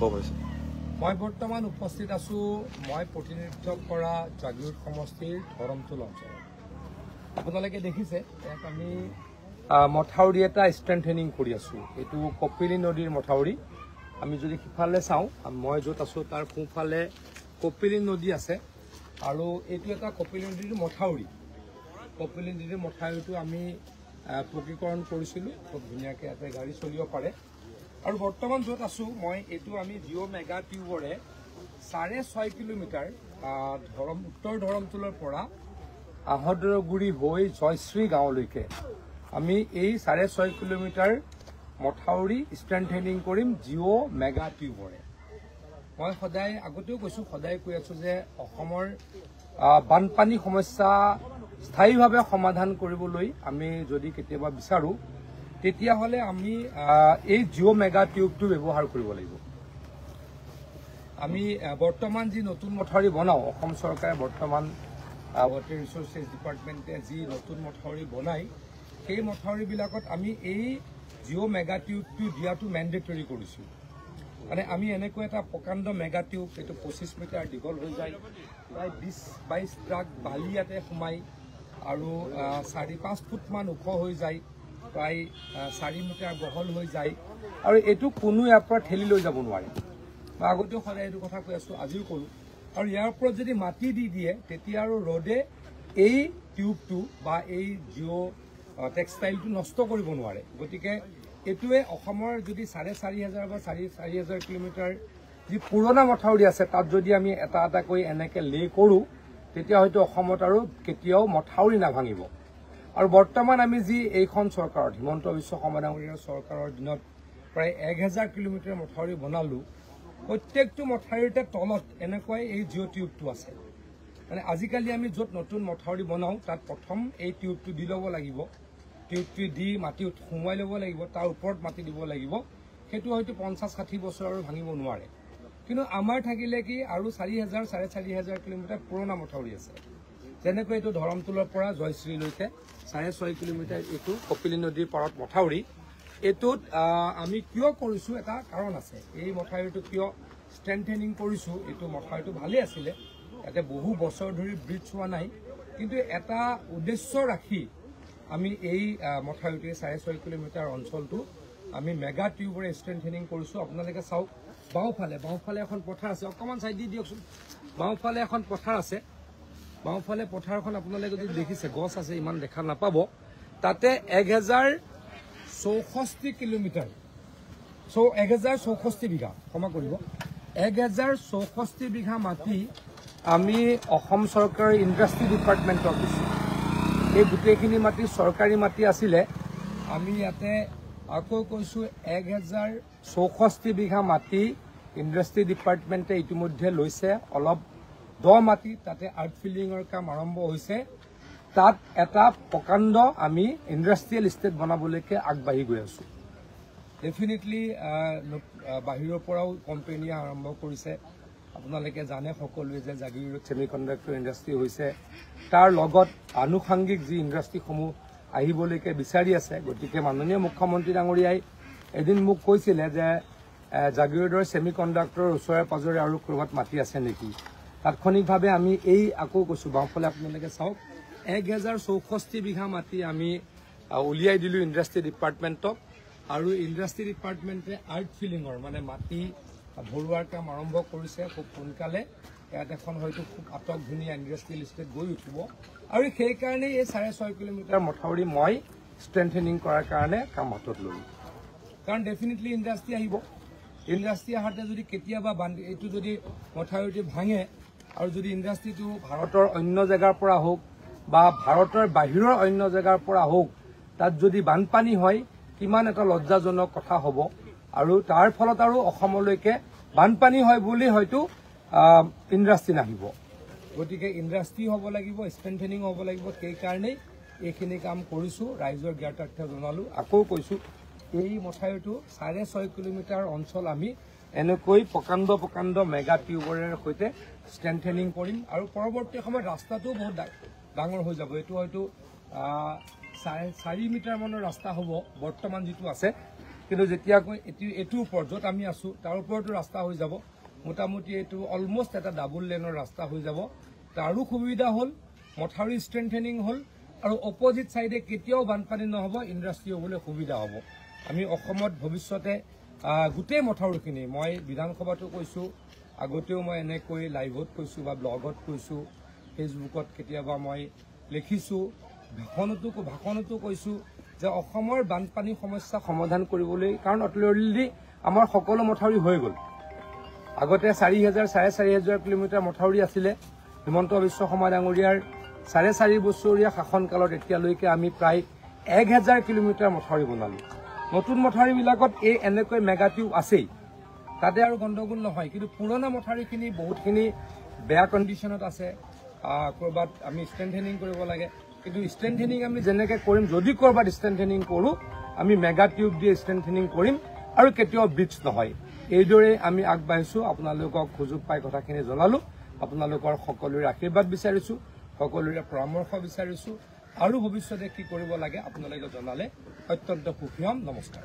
ক'ব পাৰিছে? মই বৰ্তমান উপস্থিত আছো মই প্ৰতিনিধিত্ব কৰা জাগিৰোড সমষ্টিৰ ধৰমটোল অঞ্চলত। আপোনালোকে দেখিছে ইয়াত আমি মথাউৰি এটা ষ্ট্ৰেংথেনিং কৰি আছো। এইটো কপিলী নদীৰ মথাউৰি। আমি যদি সিফালে চাওঁ, মই য'ত আছো তাৰ সোঁফালে কপিলী নদী আছে আৰু এইটো এটা কপিলী নদীৰ মথাউৰি। কপিলী নদীৰ মথাউৰিটো আমি পকীকৰণ কৰিছিলোঁ, খুব ধুনীয়াকৈ ইয়াতে গাড়ী চলিব পাৰে। আৰু বৰ্তমান য'ত আছো মই, এইটো আমি জিঅ' মেগা টিউবৰে 6.5 কিলোমিটাৰ উত্তৰ ধৰমটোলৰ পৰা আহদৰগুৰি হৈ জয়শ্ৰী গাঁৱলৈকে আমি এই 6.5 কিলোমিটাৰ মথাউৰি ষ্ট্ৰেংথেনিং কৰিম জিঅ' মেগা টিউবৰে। মই সদায় আগতেও কৈছোঁ, সদায় কৈ আছোঁ যে অসমৰ বানপানী সমস্যা স্থায়ীভাৱে সমাধান কৰিবলৈ আমি যদি কেতিয়াবা বিচাৰোঁ, তেতিয়াহ'লে আমি এই জিঅ' মেগা টিউবটো ব্যৱহাৰ কৰিব লাগিব। আমি বৰ্তমান যি নতুন মথাউৰি বনাওঁ, অসম চৰকাৰে বৰ্তমান ৱাটাৰ ৰিচোৰ্চেছ ডিপাৰ্টমেণ্টে যি নতুন মথাউৰি বনায়, সেই মথাউৰিবিলাকত আমি এই জিঅ' মেগা টিউবটো দিয়াটো মেণ্ডেটৰী কৰিছোঁ। মানে আমি এনেকৈ এটা প্ৰকাণ্ড মেগা টিউব, এইটো 25 মিটাৰ দীঘল হৈ যায়, প্ৰায় 20-22 ট্ৰাক বালি ইয়াতে সোমাই আৰু 4-5 ফুটমান ওখ হৈ যায়, প্ৰায় 4 মিটাৰ বহল হৈ যায় আৰু এইটো কোনো ইয়াৰ পৰা ঠেলি লৈ যাব নোৱাৰে। মই আগতেও সদায় এইটো কথা কৈ আছোঁ, আজিও কৰোঁ। আৰু ইয়াৰ ওপৰত যদি মাটি দি দিয়ে, তেতিয়া আৰু ৰ'দে এই টিউবটো বা এই জিঅ' টেক্সটাইলটো নষ্ট কৰিব নোৱাৰে। গতিকে এইটোৱে অসমৰ যদি 4,500 বা 4,000 কিলোমিটাৰ যি পুৰণা মথাউৰি আছে, তাত যদি আমি এটা এটাকৈ এনেকৈ লে কৰোঁ, তেতিয়া হয়তো অসমত আৰু কেতিয়াও মথাউৰি নাভাঙিব। আৰু বৰ্তমান আমি যি এইখন চৰকাৰত, হিমন্ত বিশ্ব শৰ্মা ডাঙৰীয়াৰ চৰকাৰৰ দিনত প্ৰায় 1000 কিলোমিটাৰ মথাউৰি বনালোঁ, প্ৰত্যেকটো মথাউৰিতে তলত এনেকুৱাই এই জিঅ' টিউবটো আছে। মানে আজিকালি আমি য'ত নতুন মথাউৰি বনাওঁ, তাত প্ৰথম এই টিউবটো দি ল'ব লাগিব। টিউবটো দি মাটি সোমোৱাই ল'ব লাগিব, তাৰ ওপৰত মাটি দিব লাগিব। সেইটো হয়তো 50-60 বছৰ আৰু ভাঙিব নোৱাৰে। কিন্তু আমাৰ থাকিলে কি, আৰু 4,000-4,500 কিলোমিটাৰ পুৰণা মথাউৰি আছে। যেনেকৈ এইটো ধৰমটোলৰ পৰা জয়শ্ৰীলৈকে 6.5 কিলোমিটাৰ, এইটো কপিলী নদীৰ পাৰত মথাউৰি। এইটোত আমি কিয় কৰিছোঁ, এটা কাৰণ আছে। এই মথাউৰিটো কিয় ষ্ট্ৰেংথেনিং কৰিছোঁ, এইটো মথাউৰিটো ভালেই আছিলে, ইয়াতে বহু বছৰ ধৰি ব্ৰিজ হোৱা নাই, কিন্তু এটা উদ্দেশ্য ৰাখি আমি এই মথাউৰিটো 6.5 কিলোমিটাৰ অঞ্চলটো আমি মেগা টিউবৰে ষ্ট্ৰেংথেনিং কৰিছোঁ। আপোনালোকে চাওক, বাওঁফালে এখন পথাৰ আছে, অকণমান চাইড দি দিয়কচোন। বাওঁফালে এখন পথাৰ আছে, বাওঁফালে পথাৰখন আপোনালোকে যদি দেখিছে, গছ আছে, ইমান দেখা নাপাব। তাতে 1064 কিলোমিটাৰ, 1064 বিঘা, ক্ষমা কৰিব, 1064 বিঘা মাটি আমি অসম চৰকাৰৰ ইণ্ডাষ্ট্ৰী ডিপাৰ্টমেণ্টক দিছোঁ। এই গোটেইখিনি মাটি চৰকাৰী মাটি আছিলে। আমি ইয়াতে আকৌ কৈছোঁ, 1064 বিঘা মাটি ইণ্ডাষ্ট্ৰী ডিপাৰ্টমেণ্টে ইতিমধ্যে লৈছে। অলপ দ মাটি, তাতে আৰ্ট ফিলিঙৰ কাম আৰম্ভ হৈছে। তাত এটা প্ৰকাণ্ড আমি ইণ্ডাষ্ট্ৰিয়েল ষ্টেট বনাবলৈকে আগবাঢ়ি গৈ আছোঁ। ডেফিনেটলি বাহিৰৰ পৰাও কোম্পেনীয়ে আৰম্ভ কৰিছে। আপোনালোকে জানে সকলোৱে যে জাগিৰোড ছেমি কণ্ডাক্টৰ ইণ্ডাষ্ট্ৰী হৈছে, তাৰ লগত আনুষংগিক যি ইণ্ডাষ্ট্ৰীসমূহ আহিবলৈকে বিচাৰি আছে। গতিকে মাননীয় মুখ্যমন্ত্ৰী ডাঙৰীয়াই এদিন মোক কৈছিলে যে জাগিৰোডৰ ছেমি কণ্ডাক্টৰৰ ওচৰে পাজৰে আৰু ক'ৰবাত মাটি আছে নেকি। তাৎক্ষণিকভাৱে আমি এই আকৌ কৈছোঁ, বাওঁফালে আপোনালোকে চাওক, 1064 বিঘা মাটি আমি উলিয়াই দিলোঁ ইণ্ডাষ্ট্ৰী ডিপাৰ্টমেণ্টক। আৰু ইণ্ডাষ্ট্ৰী ডিপাৰ্টমেণ্টে আৰ্ট ফিলিঙৰ মানে মাটি ভৰোৱাৰ কাম আৰম্ভ কৰিছে। খুব সোনকালে ইয়াত এখন হয়তো খুব আটক ধুনীয়া ইণ্ডাষ্ট্ৰিয়েল ষ্টেট গৈ উঠিব। আৰু সেইকাৰণেই এই 6.5 কিলোমিটাৰ মথাউৰি মই ষ্ট্ৰেংথেনিং কৰাৰ কাৰণে কাম হাতত ল'লোঁ। কাৰণ ডেফিনেটলি ইণ্ডাষ্ট্ৰী আহিব। ইণ্ডাষ্ট্ৰী আহাতে যদি কেতিয়াবা এইটো যদি মথাউৰিটো ভাঙে, আৰু যদি ইণ্ডাষ্ট্ৰীটো ভাৰতৰ অন্য জেগাৰ পৰা হওক বা ভাৰতৰ বাহিৰৰ অন্য জেগাৰ পৰা হওক, তাত যদি বানপানী হয়, কিমান এটা লজ্জাজনক কথা হ'ব। আৰু তাৰ ফলত আৰু অসমলৈকে বানপানী হয় বুলি হয়তো ইণ্ডাষ্ট্ৰী নাহিব। গতিকে ইণ্ডাষ্ট্ৰী হ'ব লাগিব, ষ্ট্ৰেংথেনিং হ'ব লাগিব। সেইকাৰণেই এইখিনি কাম কৰিছোঁ, ৰাইজৰ জ্ঞাতাৰ্থ জনালোঁ। আকৌ কৈছোঁ, এই মথাউৰিটো 6.5 কিলোমিটাৰ অঞ্চল আমি এনেকৈ প্ৰকাণ্ড মেগা টিউবৰে সৈতে ষ্ট্ৰেংথেনিং কৰিম। আৰু পৰৱৰ্তী সময়ত ৰাস্তাটোও বহুত ডাঙৰ হৈ যাব। এইটো হয়তো 4.5 মিটাৰমানৰ ৰাস্তা হ'ব বৰ্তমান যিটো আছে। কিন্তু যেতিয়াকৈ এইটোৰ ওপৰত য'ত আমি আছোঁ তাৰ ওপৰতো ৰাস্তা হৈ যাব মোটামুটি এইটো অলমষ্ট এটা ডাবল লেনৰ ৰাস্তা হৈ যাব তাৰো সুবিধা হ'ল মথাউৰি ষ্ট্ৰেংথেনিং হ'ল আৰু অপজিট চাইডে কেতিয়াও বানপানী নহ'ব ইণ্ডাষ্ট্ৰি হ'বলৈ সুবিধা হ'ব আমি অসমত ভৱিষ্যতে গোটেই মথাউৰিখিনি মই বিধানসভাতো কৈছোঁ আগতেও মই এনেকৈ লাইভত কৈছোঁ বা ব্লগত কৈছোঁ ফেচবুকত কেতিয়াবা মই লিখিছোঁ ভাষণতো কৈছোঁ যে অসমৰ বানপানী সমস্যা সমাধান কৰিবলৈ কাৰণ অলৰেডি আমাৰ সকলো মথাউৰি হৈ গ'ল আগতে 4,000 4,500 কিলোমিটাৰ মথাউৰি আছিলে হিমন্ত বিশ্ব শৰ্মা ডাঙৰীয়াৰ 4.5 বছৰীয়া শাসনকালত এতিয়ালৈকে আমি প্ৰায় 1,000 কিলোমিটাৰ মথাউৰি বনালোঁ নতুন মথাউৰিবিলাকত এই এনেকৈ মেগা টিউব আছেই তাতে আৰু গণ্ডগোল নহয় কিন্তু পুৰণা মথাউৰিখিনি বহুতখিনি বেয়া কণ্ডিশ্যনত আছে ক'ৰবাত আমি ষ্ট্ৰেংথেনিং কৰিব লাগে কিন্তু ষ্ট্ৰেংথেনিং আমি যেনেকৈ কৰিম যদি ক'ৰবাত ষ্ট্ৰেংথেনিং কৰোঁ আমি মেগা টিউব দিয়ে ষ্ট্ৰেংথেনিং কৰিম আৰু কেতিয়াও ব্ৰিজ নহয় এইদৰে আমি আগবাঢ়িছোঁ আপোনালোকক সুযোগ পাই কথাখিনি জনালোঁ আপোনালোকৰ সকলোৰে আশীৰ্বাদ বিচাৰিছোঁ সকলোৰে পৰামৰ্শ বিচাৰিছোঁ আৰু ভৱিষ্যতে কি কৰিব লাগে আপোনালোকে জনালে অত্যন্ত সুখী হ'ম নমস্কাৰ